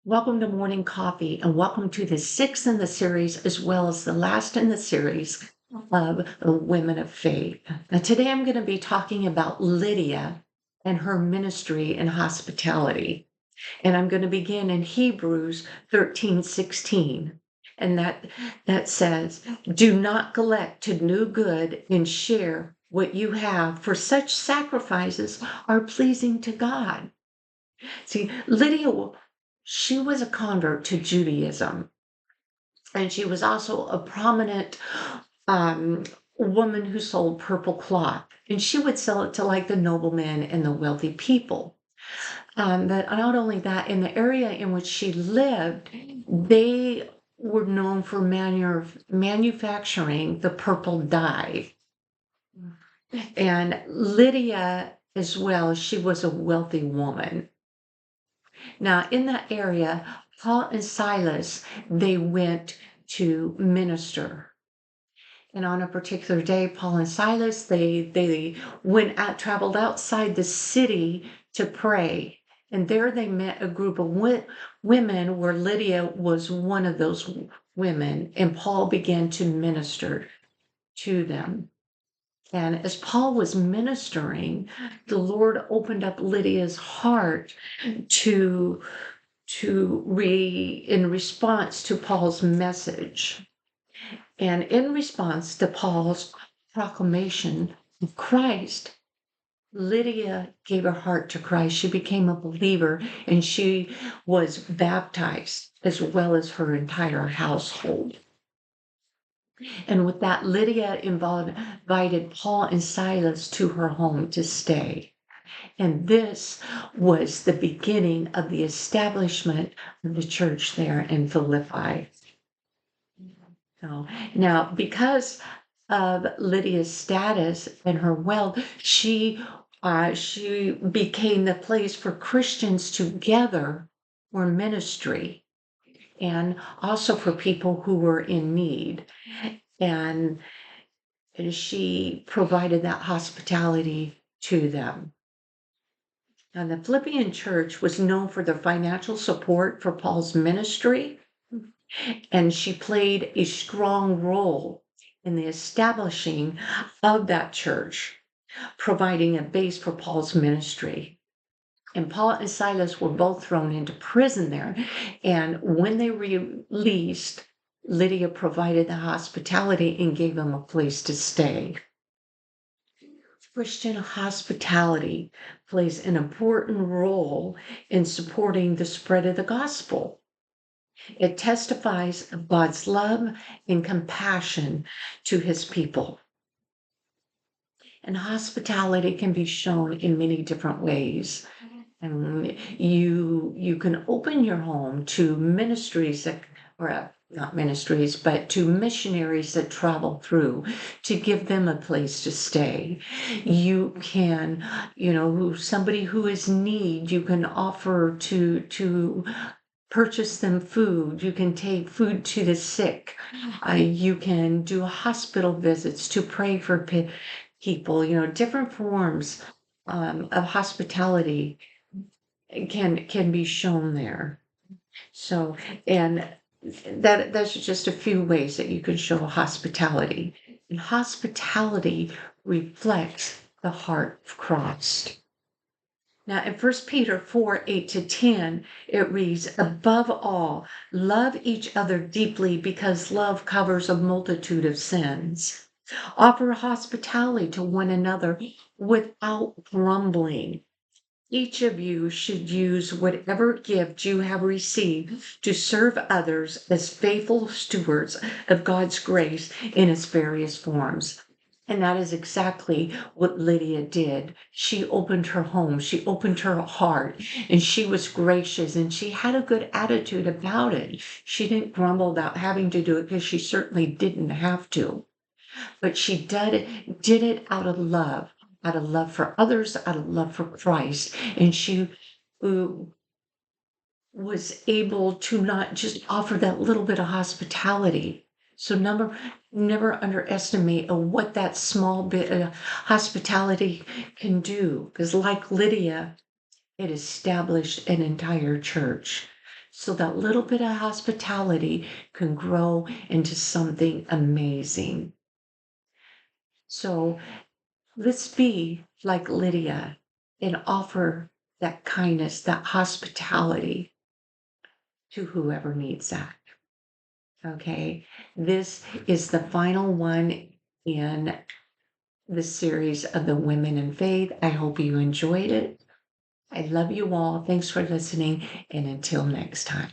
Welcome to Morning Coffee, and welcome to the sixth in the series, as well as the last in the series of Women of Faith. Now, today I'm going to be talking about Lydia and her ministry in hospitality. And I'm going to begin in Hebrews 13:16. And that says, "Do not neglect to do good and share what you have, for such sacrifices are pleasing to God." See, Lydia, she was a convert to Judaism, and she was also a prominent um, woman who sold purple cloth, and she would sell it to like the noblemen and the wealthy people. But not only that, in the area in which she lived, they were known for manufacturing the purple dye. And Lydia, as well, she was a wealthy woman. Now, in that area, Paul and Silas, they went to minister. And on a particular day, Paul and Silas, they went out, traveled outside the city to pray. And there they met a group of women where Lydia was one of those women, and Paul began to minister to them. And as Paul was ministering, the Lord opened up Lydia's heart to in response to Paul's message. And in response to Paul's proclamation of Christ, Lydia gave her heart to Christ. She became a believer, and she was baptized, as well as her entire household. And with that, Lydia invited Paul and Silas to her home to stay. And this was the beginning of the establishment of the church there in Philippi. So, now, because of Lydia's status and her wealth, she became the place for Christians to gather for ministry, and also for people who were in need. And she provided that hospitality to them. Now, the Philippian church was known for their financial support for Paul's ministry, and she played a strong role in the establishing of that church, providing a base for Paul's ministry. And Paul and Silas were both thrown into prison there. And when they released, Lydia provided the hospitality and gave them a place to stay. Christian hospitality plays an important role in supporting the spread of the gospel. It testifies of God's love and compassion to his people. And hospitality can be shown in many different ways. And you can open your home to ministries that, or not ministries, but to missionaries that travel through, to give them a place to stay. You can, somebody who is in need, you can offer to purchase them food. You can take food to the sick. You can do hospital visits to pray for people. Different forms of hospitality can be shown there. So, and that's just a few ways that you can show hospitality. And hospitality reflects the heart of Christ. Now, in 1 Peter 4:8-10, it reads, "Above all, love each other deeply, because love covers a multitude of sins. Offer hospitality to one another without grumbling. Each of you should use whatever gift you have received to serve others as faithful stewards of God's grace in its various forms." And that is exactly what Lydia did. She opened her home, she opened her heart, and she was gracious, and she had a good attitude about it. She didn't grumble about having to do it, because she certainly didn't have to. But she did it out of love for others, out of love for Christ. And she was able to not just offer that little bit of hospitality. So never underestimate what that small bit of hospitality can do. Because like Lydia, it established an entire church. so that little bit of hospitality can grow into something amazing. So let's be like Lydia and offer that kindness, that hospitality to whoever needs that. Okay. This is the final one in the series of the Women in Faith. I hope you enjoyed it. I love you all. Thanks for listening. And until next time.